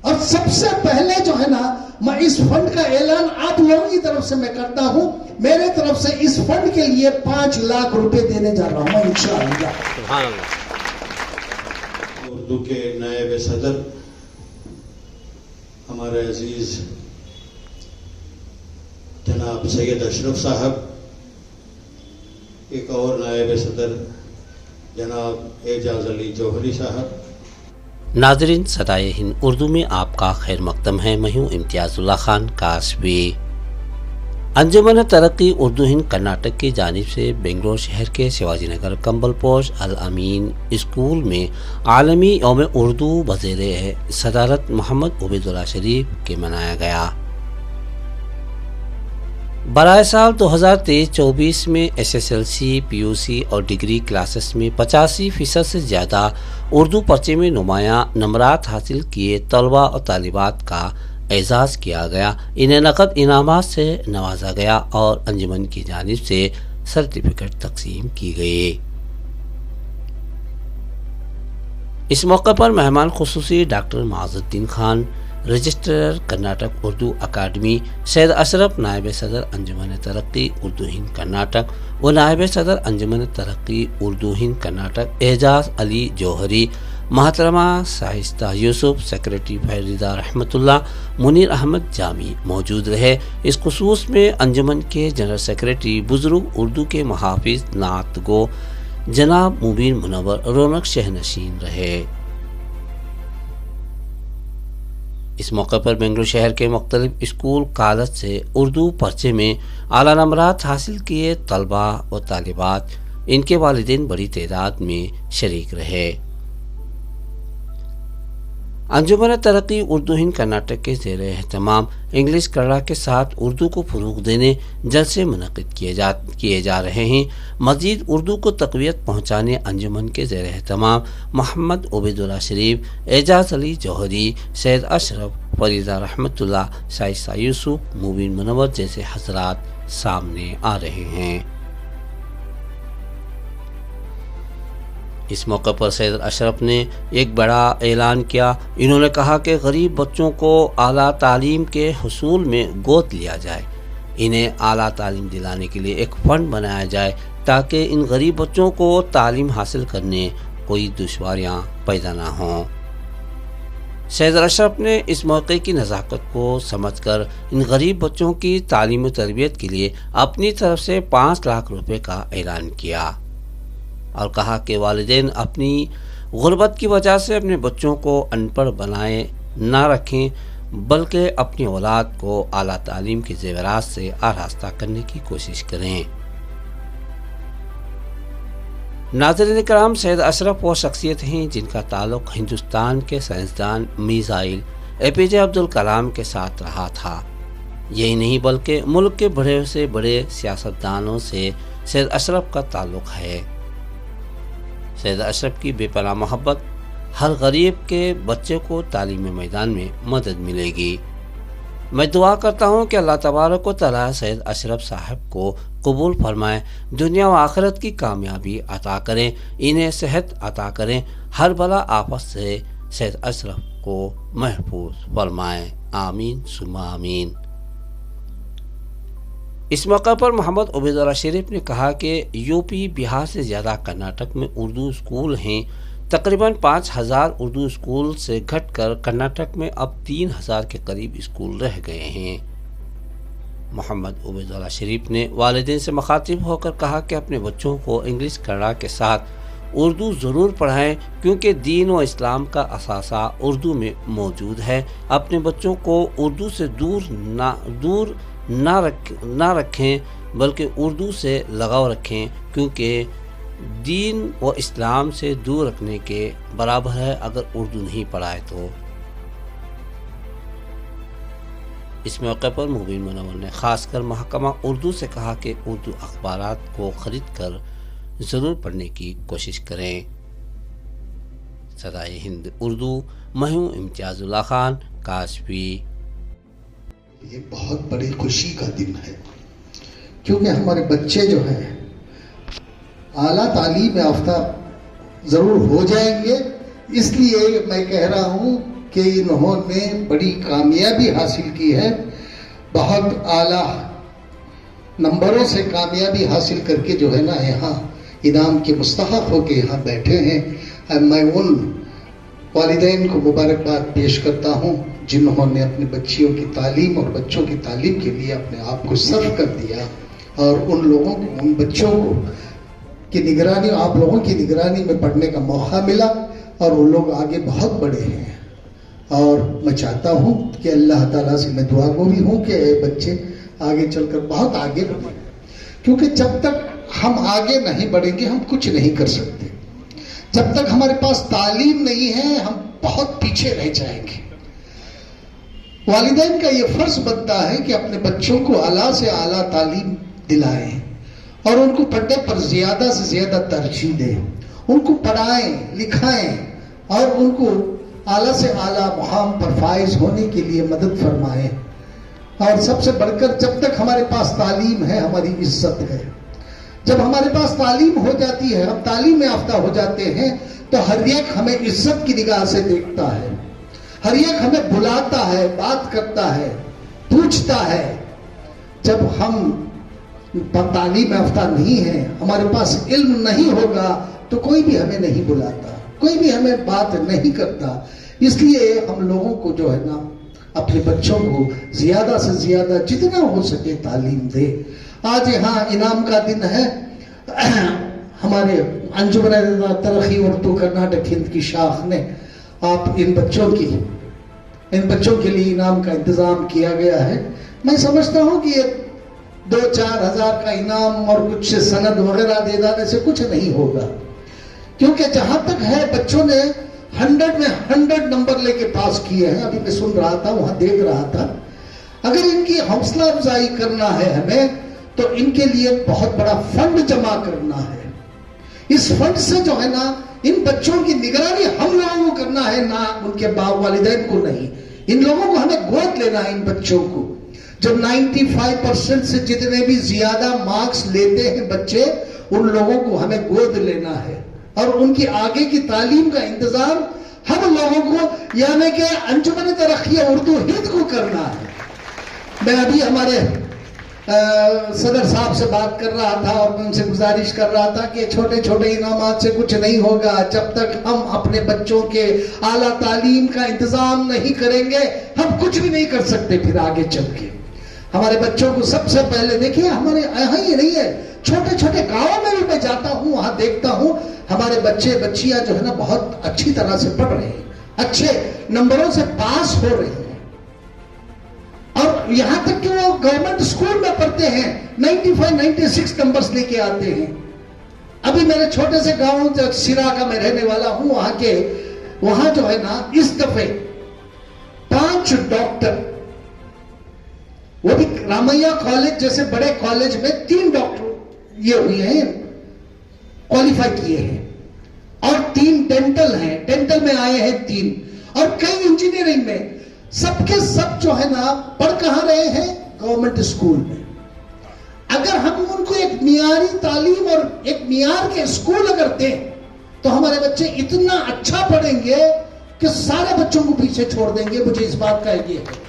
اور سب سے پہلے جو ہے نا میں اس فنڈ کا اعلان آپ لوگوں کی طرف سے میں کرتا ہوں. میرے طرف سے اس فنڈ کے لیے 5 لاکھ روپے دینے جا رہا ہوں میں انشاءاللہ. سبحان اللہ. اردو کے نائب صدر ہمارے عزیز جناب سید اشرف صاحب، ایک اور نائب صدر جناب اعجاز علی جوہری صاحب. ناظرین، صدائے ہند اردو میں آپ کا خیر مقدم ہے. میں ہوں امتیاز اللہ خان کاسبی. انجمن ترقی اردو ہند کرناٹک کی جانب سے بنگلور شہر کے شیواجی نگر کمبل پوش الامین اسکول میں عالمی یوم اردو بزیر صدارت محمد عبید اللہ شریف کے منایا گیا. برائے سال 2023-24 میں SSLC PUC اور ڈگری کلاسز میں 85% سے زیادہ اردو پرچے میں نمایاں نمبرات حاصل کیے طلباء اور طالبات کا اعزاز کیا گیا. انہیں نقد انعامات سے نوازا گیا اور انجمن کی جانب سے سرٹیفکیٹ تقسیم کی گئی. اس موقع پر مہمان خصوصی ڈاکٹر معاذ الدین خان، رجسٹرار کرناٹک اردو اکیڈمی، سید اشرف نائب صدر انجمن ترقی اردو ہند کرناٹک و نائب صدر انجمن ترقی اردو ہند کرناٹک اعجاز علی جوہری، محترمہ شائستہ یوسف، سیکریٹری فریدہ رحمت اللہ، منیر احمد جامی موجود رہے. اس خصوص میں انجمن کے جنرل سیکریٹری بزرگ اردو کے محافظ نعت گو جناب مبین منور رونق شہنشین رہے. اس موقع پر بنگلور شہر کے مختلف اسکول کالج سے اردو پرچے میں اعلیٰ نمبرات حاصل کیے طلباء و طالبات، ان کے والدین بڑی تعداد میں شریک رہے. انجمن ترقی اردو ہند کرناٹک کے زیر اہتمام انگلش کرڑا کے ساتھ اردو کو فروغ دینے جلسے منعقد کیے جا رہے ہیں. مزید اردو کو تقویت پہنچانے انجمن کے زیر اہتمام محمد عبید اللہ شریف، اعجاز علی جوہری، سید اشرف، فریدہ رحمت اللہ، شائستہ یوسف، مبین منور جیسے حضرات سامنے آ رہے ہیں. اس موقع پر سید اشرف نے ایک بڑا اعلان کیا. انہوں نے کہا کہ غریب بچوں کو اعلیٰ تعلیم کے حصول میں گود لیا جائے. انہیں اعلیٰ تعلیم دلانے کے لیے ایک فنڈ بنایا جائے تاکہ ان غریب بچوں کو تعلیم حاصل کرنے کوئی دشواریاں پیدا نہ ہوں. سید اشرف نے اس موقع کی نزاکت کو سمجھ کر ان غریب بچوں کی تعلیم و تربیت کے لیے اپنی طرف سے 5 لاکھ روپے کا اعلان کیا اور کہا کہ والدین اپنی غربت کی وجہ سے اپنے بچوں کو ان پڑھ بنائے نہ رکھیں، بلکہ اپنی اولاد کو اعلیٰ تعلیم کے زیورات سے آراستہ کرنے کی کوشش کریں. ناظرین کرام، سید اشرف وہ شخصیت ہیں جن کا تعلق ہندوستان کے سائنسدان میزائل APJ عبدالکلام کے ساتھ رہا تھا. یہی نہیں بلکہ ملک کے بڑے سے بڑے سیاستدانوں سے سید اشرف کا تعلق ہے. سید اشرف کی بے پناہ محبت، ہر غریب کے بچے کو تعلیمی میدان میں مدد ملے گی. میں دعا کرتا ہوں کہ اللہ تبارک و تعالی سید اشرف صاحب کو قبول فرمائے، دنیا و آخرت کی کامیابی عطا کریں، انہیں صحت عطا کریں، ہر بلا آفت سے سید اشرف کو محفوظ فرمائے. آمین ثم آمین. اس موقع پر محمد عبید اللہ شریف نے کہا کہ UP بہار سے زیادہ کرناٹک میں اردو اسکول ہیں. تقریباً 5000 اردو اسکول سے گھٹ کر کرناٹک میں اب 3000 کے قریب اسکول رہ گئے ہیں. محمد عبید اللہ شریف نے والدین سے مخاطب ہو کر کہا کہ اپنے بچوں کو انگلش کرڑا کے ساتھ اردو ضرور پڑھائیں، کیونکہ دین و اسلام کا اثاثہ اردو میں موجود ہے. اپنے بچوں کو اردو سے دور نہ رکھیں، بلکہ اردو سے لگاؤ رکھیں، کیونکہ دین و اسلام سے دور رکھنے کے برابر ہے اگر اردو نہیں پڑھائے تو. اس موقع پر مبین منور نے خاص کر محکمہ اردو سے کہا کہ اردو اخبارات کو خرید کر ضرور پڑھنے کی کوشش کریں. صدائے ہند اردو، میں ہوں امتیاز اللہ خان کاشفی. یہ بہت بڑی خوشی کا دن ہے کیونکہ ہمارے بچے جو ہیں اعلیٰ تعلیم یافتہ ضرور ہو جائیں گے. اس لیے میں کہہ رہا ہوں کہ انہوں نے بڑی کامیابی حاصل کی ہے، بہت اعلیٰ نمبروں سے کامیابی حاصل کر کے جو ہے نا یہاں انعام کے مستحق ہو کے یہاں بیٹھے ہیں۔ میں ان والدین کو مبارکباد پیش کرتا ہوں جنہوں نے اپنے بچیوں کی تعلیم اور بچوں کی تعلیم کے لیے اپنے آپ کو صرف کر دیا، اور ان لوگوں کو، ان بچوں کو کی نگرانی، آپ لوگوں کی نگرانی میں پڑھنے کا موقع ملا، اور وہ لوگ آگے بہت بڑے ہیں۔ اور میں چاہتا ہوں کہ اللہ تعالیٰ سے میں دعا گو بھی ہوں کہ اے بچے آگے چل کر بہت آگے بڑھیں، کیونکہ جب تک ہم آگے نہیں بڑھیں گے ہم کچھ نہیں کر سکتے۔ جب تک ہمارے پاس تعلیم نہیں ہے ہم بہت پیچھے رہ جائیں گے۔ والدین کا یہ فرض بنتا ہے کہ اپنے بچوں کو اعلیٰ سے اعلیٰ تعلیم دلائیں اور ان کو پڑھنے پر زیادہ سے زیادہ ترجیح دیں، ان کو پڑھائیں لکھائیں اور ان کو اعلیٰ سے اعلیٰ مقام پر فائز ہونے کے لیے مدد فرمائیں۔ اور سب سے بڑھ کر جب تک ہمارے پاس تعلیم ہے ہماری عزت ہے۔ جب ہمارے پاس تعلیم ہو جاتی ہے، ہم تعلیم یافتہ ہو جاتے ہیں، تو ہر ایک ہمیں عزت کی نگاہ سے دیکھتا ہے، ہر ایک ہمیں بلاتا ہے، بات کرتا ہے، پوچھتا ہے۔ جب ہم تعلیم یافتہ نہیں ہیں، ہمارے پاس علم نہیں ہوگا تو کوئی بھی ہمیں نہیں بلاتا، کوئی بھی ہمیں بات نہیں کرتا۔ اس لیے ہم لوگوں کو جو ہے نا اپنے بچوں کو زیادہ سے زیادہ جتنا ہو سکے تعلیم دے۔ آج یہاں انعام کا دن ہے، ہمارے انجمن ترقی اردو کرناٹک ہند کی شاخ نے آپ ان بچوں کے لیے انعام کا انتظام کیا گیا ہے۔ میں سمجھتا ہوں کہ یہ 2-4 ہزار کا انعام اور کچھ سند وغیرہ دے دینے سے کچھ نہیں ہوگا، کیونکہ جہاں تک ہے بچوں نے 100 میں 100 نمبر لے کے پاس کیے ہیں۔ ابھی میں سن رہا تھا، وہاں دیکھ رہا تھا۔ اگر ان کی حوصلہ افزائی کرنا ہے ہمیں تو ان کے لیے بہت بڑا فنڈ جمع کرنا ہے۔ اس فنڈ سے جو ہے نا ان بچوں کی نگرانی ہم لوگوں کو کرنا ہے، نہ ان کے باپ والدین کو نہیں۔ ان لوگوں کو ہمیں گود لینا ہے ان بچوں کو۔ جب 95% سے جتنے بھی زیادہ مارکس لیتے ہیں بچے، ان لوگوں کو ہمیں گود لینا ہے اور ان کی آگے کی تعلیم کا انتظام ہم لوگوں کو یعنی کہ انجمن ترقی اردو ہند کو کرنا ہے۔ میں ابھی ہمارے صدر صاحب سے بات کر رہا تھا اور میں ان سے گزارش کر رہا تھا کہ چھوٹے چھوٹے انعامات سے کچھ نہیں ہوگا۔ جب تک ہم اپنے بچوں کے اعلیٰ تعلیم کا انتظام نہیں کریں گے ہم کچھ بھی نہیں کر سکتے۔ پھر آگے چل کے ہمارے بچوں کو سب سے پہلے دیکھیے، ہمارے یہاں یہ نہیں ہے، چھوٹے چھوٹے گاؤں میں بھی میں جاتا ہوں، وہاں دیکھتا ہوں ہمارے بچے بچیاں جو ہے نا بہت اچھی طرح سے پڑھ رہے ہیں، اچھے نمبروں سے پاس ہو رہے ہیں، اور یہاں تک کہ وہ گورنمنٹ اسکول میں پڑھتے ہیں 95-96 نمبرز لے کے آتے ہیں۔ ابھی میرے چھوٹے سے گاؤں سرا کا میں رہنے والا ہوں، وہاں جو ہے نا اس دفعے 5 ڈاکٹر، وہ بھی رامیا کالج جیسے بڑے کالج میں 3 ڈاکٹر یہ ہوئے ہیں، کوالیفائی کیے ہیں، اور 3 ڈینٹل ہیں، ڈینٹل میں آئے ہیں 3، اور کئی انجینئرنگ میں، سب کے سب جو ہے نا پڑھ کہاں رہے ہیں؟ گورنمنٹ اسکول میں۔ اگر ہم ان کو ایک معیاری تعلیم اور ایک معیار کے اسکول اگر دیں تو ہمارے بچے اتنا اچھا پڑھیں گے کہ سارے بچوں کو پیچھے چھوڑ دیں گے، مجھے اس بات کا یہ ہے۔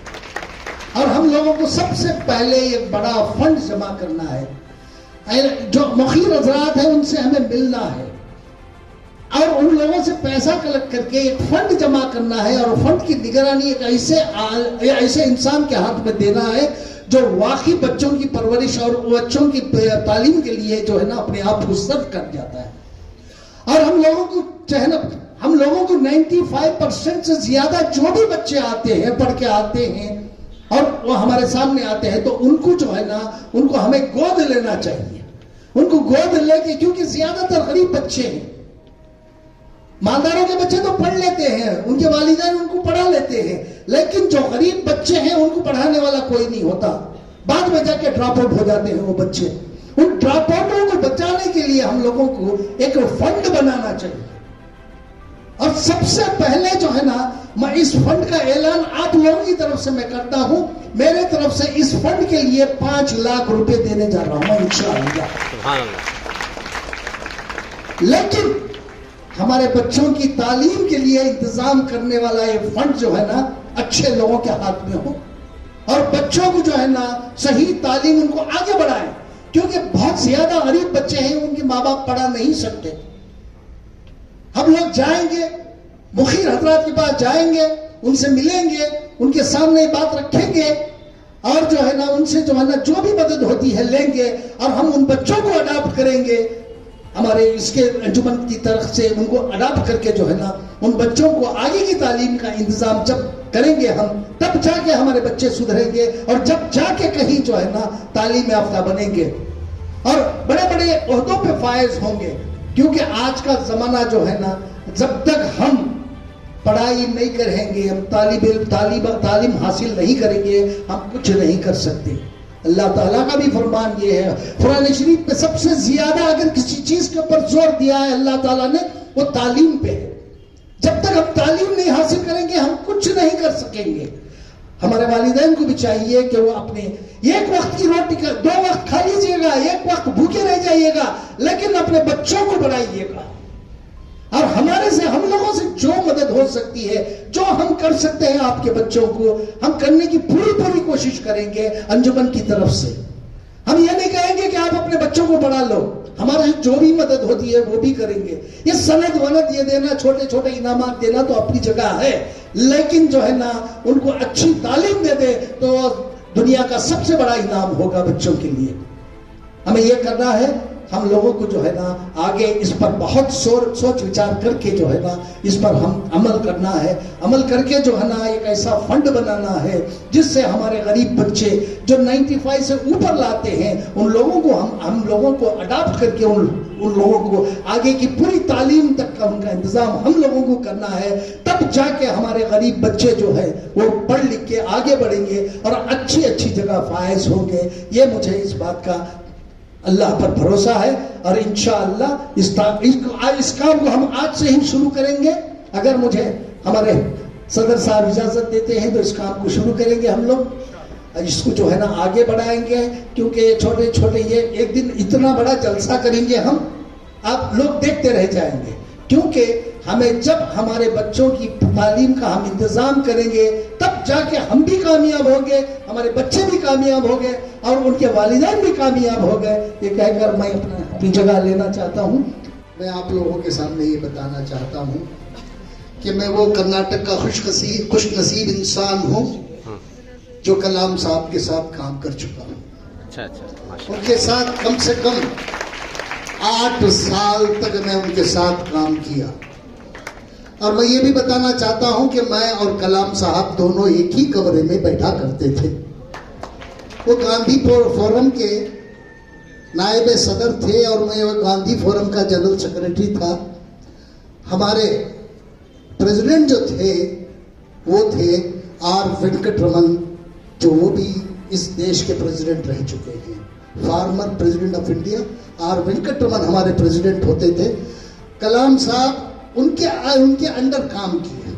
اور ہم لوگوں کو سب سے پہلے ایک بڑا فنڈ جمع کرنا ہے، جو مخیر حضرات ہیں ان سے ہمیں ملنا ہے اور ان لوگوں سے پیسہ کلیکٹ کر کے ایک فنڈ جمع کرنا ہے، اور فنڈ کی نگرانی ایک ایسے انسان کے ہاتھ میں دینا ہے جو واقعی بچوں کی پرورش اور بچوں کی تعلیم کے لیے جو ہے نا اپنے آپ کو صرف کر جاتا ہے۔ اور ہم لوگوں کو 95% سے زیادہ جو بھی بچے آتے ہیں پڑھ کے آتے ہیں اور وہ ہمارے سامنے آتے ہیں تو ان کو جو ہے نا ان کو ہمیں گود لینا چاہیے، ان کو گود لے کے، کیونکہ زیادہ تر غریب بچے ہیں۔ مالداروں کے بچے تو پڑھ لیتے ہیں، ان کے والدین ان کو پڑھا لیتے ہیں، لیکن جو غریب بچے ہیں ان کو پڑھانے والا کوئی نہیں ہوتا، بعد میں جا کے ڈراپ آؤٹ ہو جاتے ہیں وہ بچے۔ ان ڈراپ آؤٹوں کو بچانے کے لیے ہم لوگوں کو ایک فنڈ بنانا چاہیے، اور سب سے پہلے جو ہے نا میں اس فنڈ کا اعلان آپ لوگوں کی طرف سے میں کرتا ہوں، میرے طرف سے اس فنڈ کے لیے 5 لاکھ روپے دینے جا رہا ہوں انشاءاللہ۔ سبحان اللہ۔ لیکن ہمارے بچوں کی تعلیم کے لیے انتظام کرنے والا یہ فنڈ جو ہے نا اچھے لوگوں کے ہاتھ میں ہو، اور بچوں کو جو ہے نا صحیح تعلیم ان کو آگے بڑھائیں، کیونکہ بہت زیادہ غریب بچے ہیں، ان کے ماں باپ پڑھا نہیں سکتے. ہم لوگ جائیں گے، مخیر حضرات کے پاس جائیں گے، ان سے ملیں گے، ان کے سامنے بات رکھیں گے، اور جو ہے نا ان سے جو ہے نا جو بھی مدد ہوتی ہے لیں گے، اور ہم ان بچوں کو اڈاپٹ کریں گے. ہمارے اس کے انجمن کی طرف سے ان کو اڈاپٹ کر کے جو ہے نا ان بچوں کو آگے کی تعلیم کا انتظام جب کریں گے ہم، تب جا کے ہمارے بچے سدھریں گے، اور جب جا کے کہیں جو ہے نا تعلیم یافتہ بنیں گے اور بڑے بڑے عہدوں پہ فائز ہوں گے. کیونکہ آج کا زمانہ جو ہے نا جب تک ہم پڑھائی نہیں کریں گے، ہم تعلیم حاصل نہیں کریں گے، ہم کچھ نہیں کر سکتے. اللہ تعالیٰ کا بھی فرمان یہ ہے، قرآن شریف میں سب سے زیادہ اگر کسی چیز کے اوپر زور دیا ہے اللہ تعالیٰ نے وہ تعلیم پہ ہے. جب تک ہم تعلیم نہیں حاصل کریں گے ہم کچھ نہیں کر سکیں گے. ہمارے والدین کو بھی چاہیے کہ وہ اپنے ایک وقت کی روٹی کا 2 وقت کھا لیجئے گا، ایک وقت بھوکے رہ جائیے گا، لیکن اپنے بچوں کو بڑھائیے گا. اور ہمارے سے، ہم لوگوں سے جو مدد ہو سکتی ہے، جو ہم کر سکتے ہیں آپ کے بچوں کو، ہم کرنے کی پوری کوشش کریں گے انجمن کی طرف سے. ہم یہ نہیں کہیں گے کہ آپ اپنے بچوں کو بڑھا لو، ہمارے جو بھی مدد ہوتی ہے وہ بھی کریں گے. یہ سند ونت یہ دینا، چھوٹے چھوٹے انعامات دینا تو اپنی جگہ ہے، لیکن جو ہے نا ان کو اچھی تعلیم دے دے تو دنیا کا سب سے بڑا انعام ہوگا بچوں کے لیے. ہمیں یہ کرنا ہے، ہم لوگوں کو جو ہے نا آگے اس پر بہت سوچ وچار کر کے جو ہے نا اس پر ہم عمل کرنا ہے. عمل کر کے جو ہے نا ایک ایسا فنڈ بنانا ہے جس سے ہمارے غریب بچے جو 95 سے اوپر لاتے ہیں ان لوگوں کو ہم لوگوں کو اڈاپٹ کر کے ان لوگوں کو آگے کی پوری تعلیم تک کا ان کا انتظام ہم لوگوں کو کرنا ہے. تب جا کے ہمارے غریب بچے جو ہے وہ پڑھ لکھ کے آگے بڑھیں گے اور اچھی جگہ فائز ہوں گے. یہ مجھے اس بات کا اللہ پر بھروسہ ہے، اور انشاءاللہ اس کام کو ہم آج سے ہی شروع کریں گے. اگر مجھے ہمارے صدر صاحب اجازت دیتے ہیں تو اس کام کو شروع کریں گے ہم لوگ، اس کو جو ہے نا آگے بڑھائیں گے. کیونکہ چھوٹے یہ ایک دن اتنا بڑا جلسہ کریں گے ہم، آپ لوگ دیکھتے رہ جائیں گے. کیونکہ ہمیں جب ہمارے بچوں کی تعلیم کا ہم انتظام کریں گے تب جا کے ہم بھی کامیاب ہوں گے، ہمارے بچے بھی کامیاب ہوں گے اور ان کے والدین بھی کامیاب ہو گئے. یہ کہہ کر میں اپنی جگہ لینا چاہتا ہوں. میں آپ لوگوں کے سامنے یہ بتانا چاہتا ہوں کہ میں وہ کرناٹک کا خوش نصیب انسان ہوں جو کلام صاحب کے ساتھ کام کر چکا ہوں. ان کے ساتھ کم سے کم 8 سال تک میں ان کے ساتھ کام کیا. اور میں یہ بھی بتانا چاہتا ہوں کہ میں اور کلام صاحب دونوں ایک ہی کمرے میں بیٹھا کرتے تھے. وہ گاندھی فورم کے نائب صدر تھے اور میں گاندھی فورم کا جنرل سیکرٹری تھا. ہمارے پریزیڈنٹ جو تھے وہ تھے آر وینکٹ رمن، جو وہ بھی اس دیش کے پریزیڈنٹ رہ چکے ہیں. Former president of India R Venkataraman ہمارے پریزیڈنٹ ہوتے تھے. کلام صاحب ان کے انڈر کام کیا.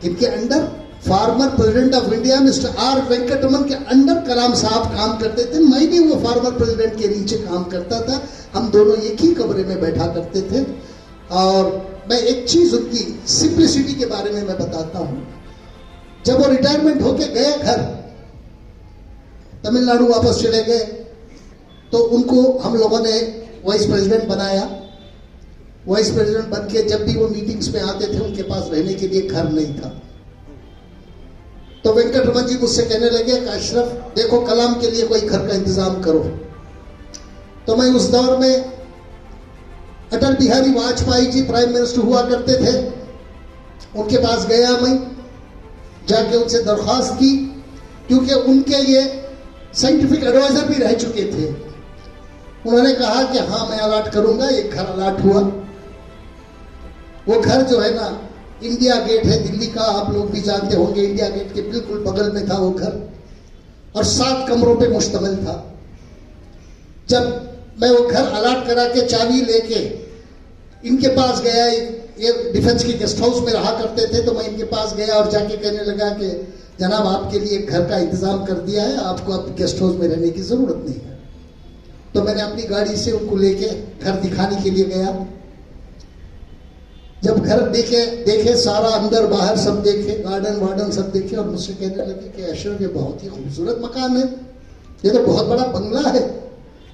ان کے under former president of India mister R Venkataraman کے انڈر کلام صاحب کام کرتے تھے. میں بھی وہ فارمر پریزیڈنٹ کے نیچے کام کرتا تھا. ہم دونوں ایک ہی کمرے میں بیٹھا کرتے تھے. اور میں ایک چیز ان کی سمپلسٹی کے بارے میں بتاتا ہوں. جب وہ ریٹائرمنٹ ہو کے گئے گھر، تمل ناڈو واپس چلے گئے، تو ان کو ہم لوگوں نے وائس پریزیڈنٹ بنایا. وائس پریزیڈنٹ بن کے جب بھی وہ میٹنگز میں آتے تھے ان کے پاس رہنے کے لیے گھر نہیں تھا. تو وینکٹ رمن جی مجھ سے کہنے لگے کہ اشرف دیکھو کلام کے لیے کوئی گھر کا انتظام کرو. تو میں اس دور میں Atal Bihari Vajpayee g prime minister ہوا کرتے تھے، ان کے پاس گیا. میں جا کے ان سے درخواست کی، کیونکہ ان کے یہ سائنٹیفک ایڈوائزر بھی رہ چکے تھے. انہوں نے کہا کہ ہاں میں الاٹ کروں گا. ایک گھر الاٹ ہوا. وہ گھر جو ہے نا انڈیا گیٹ ہے دلی کا، آپ لوگ بھی جانتے ہوں گے. انڈیا گیٹ کے بالکل بغل میں تھا وہ گھر، اور 7 کمروں پہ مشتمل تھا. جب میں وہ گھر الاٹ کرا کے چابی لے کے ان کے پاس گیا، یہ ڈیفنس کی گیسٹ ہاؤس میں رہا کرتے تھے، تو میں ان کے پاس گیا اور جا کے کہنے لگا کہ جناب آپ کے لیے گھر کا انتظام کر دیا ہے، آپ کو اب گیسٹ ہاؤس میں رہنے کی ضرورت نہیں ہے. تو میں نے اپنی گاڑی سے ان کو لے کے گھر دکھانے کے لیے گیا. جب گھر دیکھے سارا اندر باہر سب دیکھے, گارڈن وارڈن سب دیکھے, اور مجھ سے کہنے لگے کہ اشرف یہ بہت ہی خوبصورت مکان ہے, یہ تو بہت بڑا بنگلہ ہے.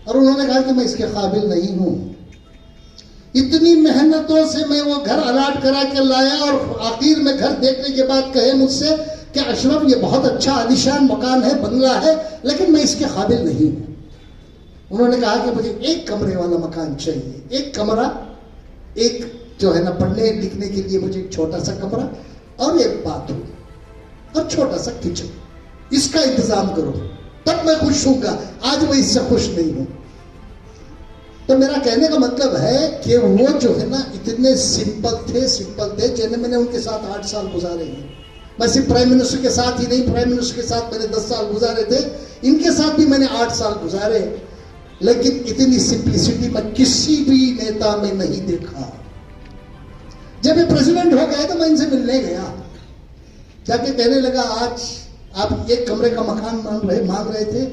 اور انہوں نے کہا کہ میں اس کے قابل نہیں ہوں. اتنی محنتوں سے میں وہ گھر الاٹ کرا کے لایا, اور آخر میں گھر دیکھنے کے بعد کہے مجھ سے کہ اشرف یہ بہت اچھا عالیشان مکان ہے, بنگلہ ہے, لیکن میں اس کے قابل نہیں ہوں. انہوں نے کہا کہ مجھے ایک کمرے والا مکان چاہیے, ایک کمرہ, ایک جو ہے نا پڑھنے لکھنے کے لیے مجھے ایک چھوٹا سا کمرہ اور ایک باتھ روم اور چھوٹا سا کچن, اس کا انتظام کرو تب میں خوش ہوں گا. آج میں اس سے خوش نہیں ہوں. تو میرا کہنے کا مطلب ہے کہ وہ جو ہے نا اتنے سمپل تھے جنہیں میں نے ان کے ساتھ 8 سال گزارے ہیں. میں صرف پرائم منسٹر کے ساتھ ہی نہیں, پرائم منسٹر کے ساتھ میں نے 10 سال گزارے تھے, ان کے ساتھ بھی میں نے 8 سال گزارے, لیکن اتنی سمپلسٹی میں کسی بھی نیتا میں نہیں دیکھا. جب یہ پریزیڈنٹ ہو گئے تو میں ان سے ملنے گیا, جا کے کہنے لگا آج آپ ایک کمرے کا مکان مانگ رہے تھے,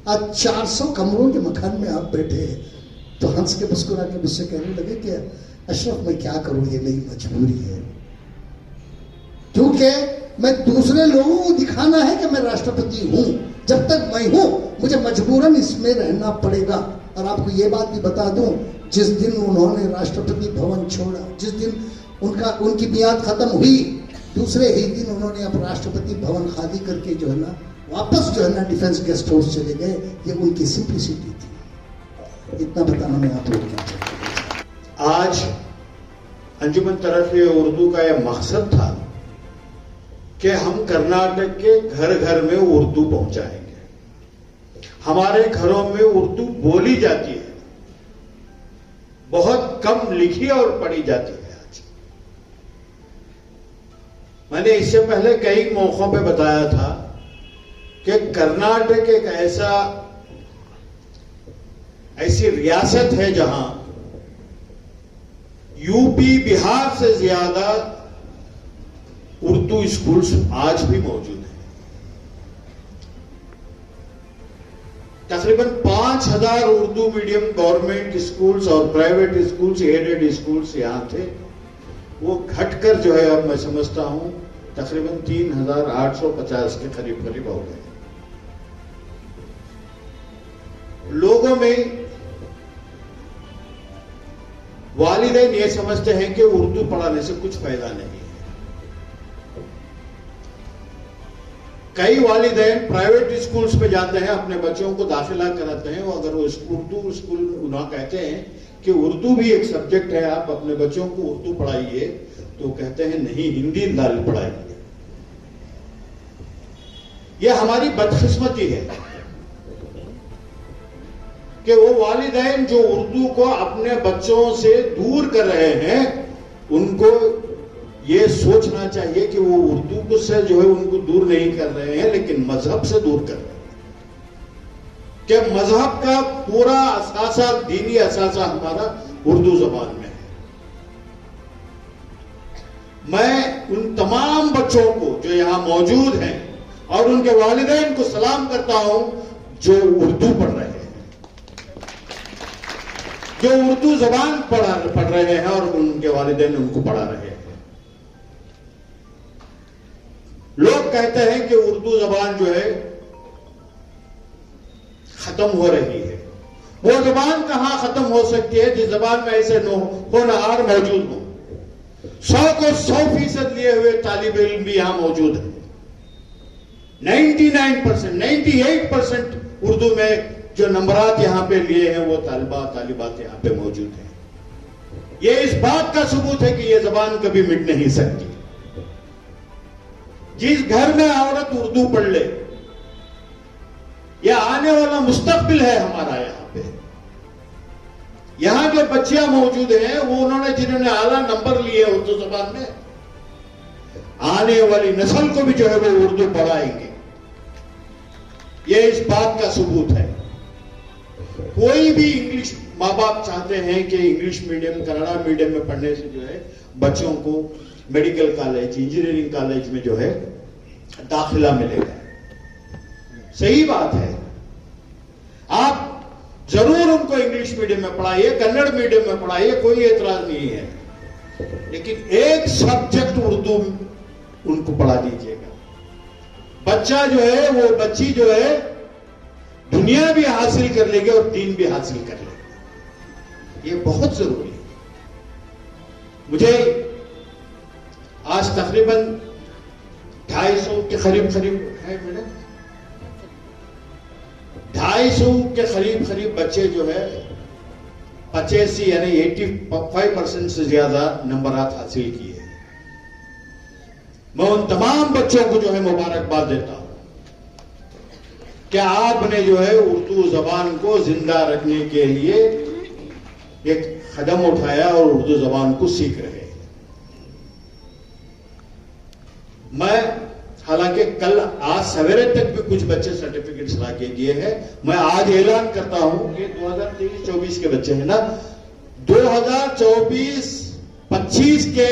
آج 400 کمروں کے مکان میں آپ بیٹھے ہیں. تو ہنس کے مسکرا کے مجھ سے کہنے لگے کہ اشرف میں کیا کروں, یہ میری مجبوری ہے, کیونکہ میں دوسرے لوگوں کو دکھانا ہے کہ میں راشٹرپتی ہوں. جب تک میں ہوں مجھے مجبوراً اس میں رہنا پڑے گا. اور آپ کو یہ بات بھی بتا دوں, جس دن انہوں نے راشٹرپتی بھون چھوڑا, جس دن ان کی میعاد ختم ہوئی, دوسرے ہی دن انہوں نے اب راشٹرپتی بھون خالی کر کے جو ہے نا واپس جو ہے نا ڈیفنس گیسٹ ہاؤس چلے گئے. یہ ان کی سمپلسٹی تھی. اتنا بتانا میں آپ لوگوں کو. آج انجمن طرفِ اردو کا یہ مقصد تھا کہ ہم کرناٹک کے گھر گھر میں اردو پہنچائیں گے. ہمارے گھروں میں اردو بولی جاتی ہے, بہت کم لکھی اور پڑھی جاتی ہے. آج میں نے اس سے پہلے کئی موقعوں پہ بتایا تھا کہ کرناٹک ایک ایسی ریاست ہے جہاں یو پی بہار سے زیادہ اردو اسکولز آج بھی موجود ہیں. تقریباً 5000 اردو میڈیم گورنمنٹ اسکولز اور پرائیویٹ اسکولز, ایڈڈ اسکولز یہاں تھے. وہ گھٹ کر جو ہے اب میں سمجھتا ہوں تقریباً 3850 کے قریب ہو گئے. لوگوں میں والدین یہ سمجھتے ہیں کہ اردو پڑھانے سے کچھ فائدہ نہیں ہے. کئی والدین پرائیویٹ اسکولز میں جاتے ہیں, اپنے بچوں کو داخلہ کراتے ہیں, اگر وہ اردو اسکول انہیں کہتے ہیں کہ اردو بھی ایک سبجیکٹ ہے, آپ اپنے بچوں کو اردو پڑھائیے, تو کہتے ہیں نہیں, ہندی پڑھائیے. یہ ہماری بدقسمتی ہے کہ وہ والدین جو اردو کو اپنے بچوں سے دور کر رہے ہیں, ان کو یہ سوچنا چاہیے کہ وہ اردو کو سے جو ہے ان کو دور نہیں کر رہے ہیں, لیکن مذہب سے دور کر رہے ہیں. کہ مذہب کا پورا اثاثہ, دینی اثاثہ ہمارا اردو زبان میں ہے. میں ان تمام بچوں کو جو یہاں موجود ہیں اور ان کے والدین کو سلام کرتا ہوں جو اردو پڑھ رہے ہیں, جو اردو زبان پڑھ رہے ہیں اور ان کے والدین ان کو پڑھا رہے ہیں. لوگ کہتے ہیں کہ اردو زبان جو ہے ختم ہو رہی ہے. وہ زبان کہاں ختم ہو سکتی ہے جس زبان میں ایسے ہونہار موجود ہوں. 100 کو 100% لیے ہوئے طالب علم بھی یہاں موجود ہیں. 99%, 98% اردو میں جو نمبرات یہاں پہ لیے ہیں وہ طالبات یہاں پہ موجود ہیں. یہ اس بات کا ثبوت ہے کہ یہ زبان کبھی مٹ نہیں سکتی. جس گھر میں عورت اردو پڑھ لے, یہ آنے والا مستقبل ہے ہمارا. یہاں پہ یہاں جو بچیاں موجود ہیں وہ جنہوں نے اعلیٰ نمبر لیے اردو زبان میں, آنے والی نسل کو بھی جو ہے وہ اردو پڑھائیں گے. یہ اس بات کا ثبوت ہے. کوئی بھی انگلش ماں باپ چاہتے ہیں کہ انگلش میڈیم, کنڑا میڈیم میں پڑھنے سے جو ہے بچوں کو میڈیکل کالج, انجینئرنگ کالج میں جو ہے داخلہ ملے گا. صحیح بات ہے, آپ ضرور ان کو انگلش میڈیم میں پڑھائیے, کنڑ میڈیم میں پڑھائیے, کوئی اعتراض نہیں ہے. لیکن ایک سبجیکٹ اردو ان کو پڑھا دیجیے گا. بچہ جو ہے وہ بچی جو ہے دنیا بھی حاصل کر لے گی اور دین بھی حاصل کر لے گی. یہ بہت ضروری ہے. مجھے آج تقریباً 250 کے قریب ہے میڈم 250 کے قریب بچے جو ہے 85 یعنی 85% سے زیادہ نمبرات حاصل کیے. میں ان تمام بچوں کو جو ہے مبارکباد دیتا ہوں کہ آپ نے جو ہے اردو زبان کو زندہ رکھنے کے لیے ایک قدم اٹھایا اور اردو زبان کو سیکھ رہے ہیں. میں حالانکہ کل آج سویرے تک بھی کچھ بچے سرٹیفکیٹس لا کے دیے ہیں. میں آج اعلان کرتا ہوں کہ 2023-24 کے بچے ہیں نا 2024-25 کے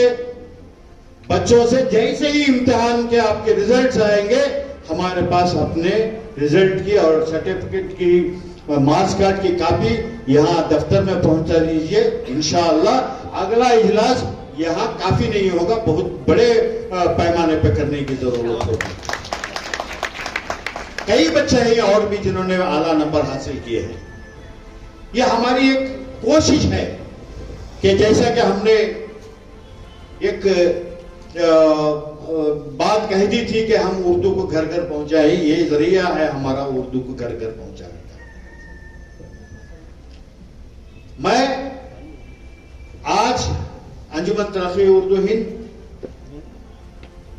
بچوں سے جیسے ہی امتحان کے آپ کے ریزلٹس آئیں گے ہمارے پاس اپنے ریزلٹ کی اور سرٹیفکیٹ کی مارکس کارڈ کی کاپی یہاں دفتر میں پہنچا دیجیے. انشاءاللہ اگلا اجلاس یہاں کافی نہیں ہوگا, بہت بڑے پیمانے پہ کرنے کی ضرورت ہوگی. کئی بچے ہیں اور بھی جنہوں نے اعلیٰ نمبر حاصل کیے ہیں. یہ ہماری ایک کوشش ہے کہ جیسا کہ ہم نے ایک بات کہہ دی تھی کہ ہم اردو کو گھر گھر پہنچائیں, یہ ذریعہ ہے ہمارا اردو کو گھر گھر پہنچانے کا. میں آج انجمن ترقی اردو ہند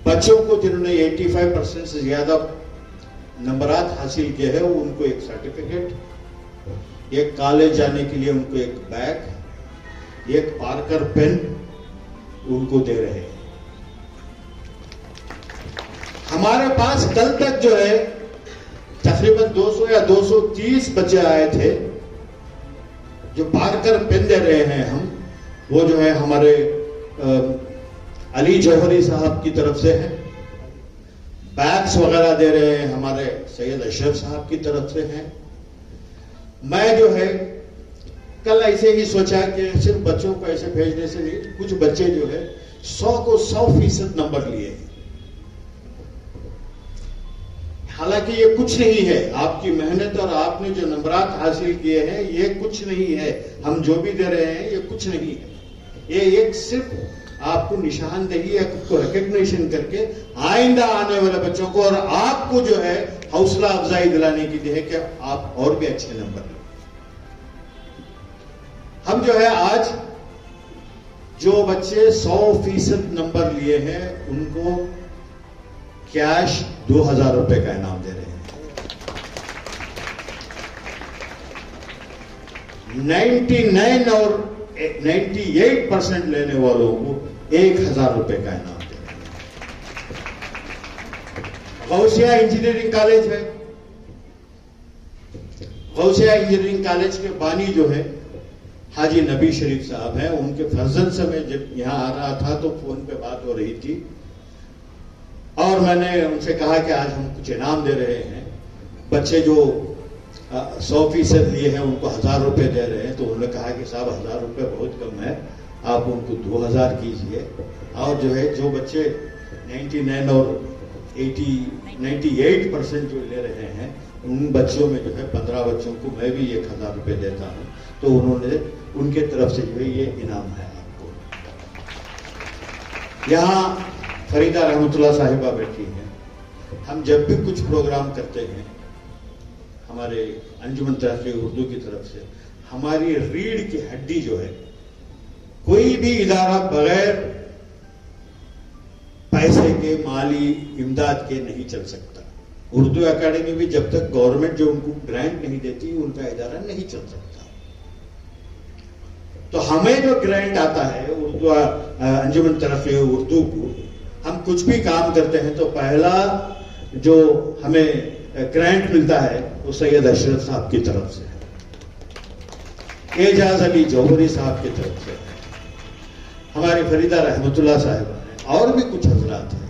بچوں کو جنہوں نے 85% سے زیادہ نمبرات حاصل کیے ہیں ان کو ایک سرٹیفکیٹ, ایک کالج جانے کے لیے ان کو ایک بیگ, ایک پارکر پین ان کو دے رہے ہیں. ہمارے پاس کل تک جو ہے تقریباً 200 یا 230 بچے آئے تھے جو پارکر پین دے رہے ہیں. ہم وہ جو ہے ہمارے علی جوہری صاحب کی طرف سے ہیں. بیگس وغیرہ دے رہے ہیں ہمارے سید اشرف صاحب کی طرف سے ہیں. میں جو ہے کل ایسے ہی سوچا کہ صرف بچوں کو ایسے بھیجنے سے نہیں, کچھ بچے جو ہے 100 کو 100% نمبر لیے ہیں. حالانکہ یہ کچھ نہیں ہے, آپ کی محنت اور آپ نے جو نمبرات حاصل کیے ہیں یہ کچھ نہیں ہے. ہم جو بھی دے رہے ہیں یہ کچھ نہیں ہے. یہ ایک صرف آپ کو نشاندہی, کو ریکگنیشن کر کے آئندہ آنے والے بچوں کو اور آپ کو جو ہے حوصلہ افزائی دلانے کی ہے کہ آپ اور بھی اچھے نمبر لیں. ہم جو ہے آج جو بچے 100% نمبر لیے ہیں ان کو کیش 2000 روپے کا انعام دے رہے ہیں. 99 اور 98% لینے والوں کو 1000 روپے کا انعام دے رہے ہیں. غوثیہ انجینئرنگ کالج ہے. غوثیہ انجینئرنگ کالج کے بانی جو ہے حاجی نبی شریف صاحب ہیں. ان کے فرزند سے میں جب یہاں آ رہا تھا تو فون پہ بات ہو رہی تھی اور میں نے ان سے کہا کہ آج ہم کچھ انعام دے رہے ہیں. بچے جو 100% لیے ہیں ان کو 1000 روپے دے رہے ہیں. تو انہوں نے کہا کہ صاحب 1000 روپے بہت کم ہے, آپ ان کو 2000 کیجئے. اور جو ہے جو بچے 99 اور 98% جو لے رہے ہیں ان بچوں میں جو ہے 15 بچوں کو میں بھی 1000 روپے دیتا ہوں. تو انہوں نے ان کے طرف سے جو ہے یہ انعام ہے آپ کو. یہاں فریدہ رحمت اللہ صاحبہ بیٹھی ہیں. ہم جب بھی کچھ پروگرام کرتے ہیں ہمارے انجمن ترقی اردو کی طرف سے, ہماری ریڑھ کی ہڈی جو ہے, کوئی بھی ادارہ بغیر پیسے کے مالی امداد کے نہیں چل سکتا. اردو اکیڈمی بھی جب تک گورنمنٹ جو ان کو گرانٹ نہیں دیتی ان کا ادارہ نہیں چل سکتا. تو ہمیں جو گرانٹ آتا ہے اردو انجمن ترقی اردو کو, ہم کچھ بھی کام کرتے ہیں تو پہلا جو ہمیں گرانٹ ملتا ہے وہ سید اشرف صاحب کی طرف سے ہے, اعجاز علی جوہری صاحب کی طرف سے ہے, ہماری فریدہ رحمت اللہ صاحبہ ہیں, اور بھی کچھ حضرات ہیں.